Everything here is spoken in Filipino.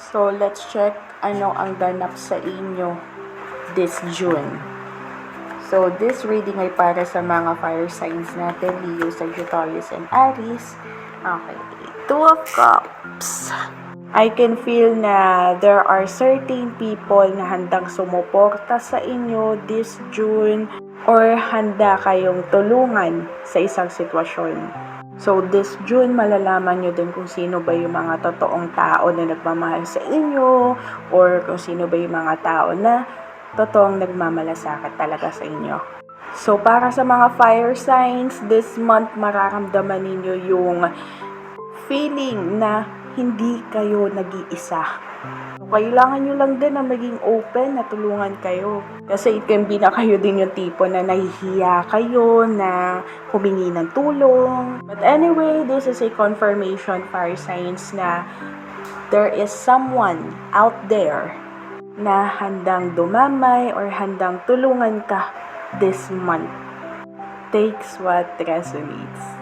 So, let's check ano ang ganap sa inyo this June. So, this reading ay para sa mga fire signs natin, Leo, Sagittarius, and Aries. Okay, Two of Cups. I can feel na there are certain people na handang sumuporta sa inyo this June or handa kayong tulungan sa isang sitwasyon. So, this June, malalaman nyo din kung sino ba yung mga totoong tao na nagmamahal sa inyo or kung sino ba yung mga tao na totoong nagmamalasakit talaga sa inyo. So, para sa mga fire signs, this month mararamdaman ninyo yung feeling na hindi kayo nag-iisa. So, kailangan nyo lang din na maging open, na tulungan kayo. Kasi it can be na kayo din yung tipo na nahihiya kayo, na humingi ng tulong. But anyway, this is a confirmation, fire signs, na there is someone out there na handang dumamay or handang tulungan ka this month. Takes what resonates.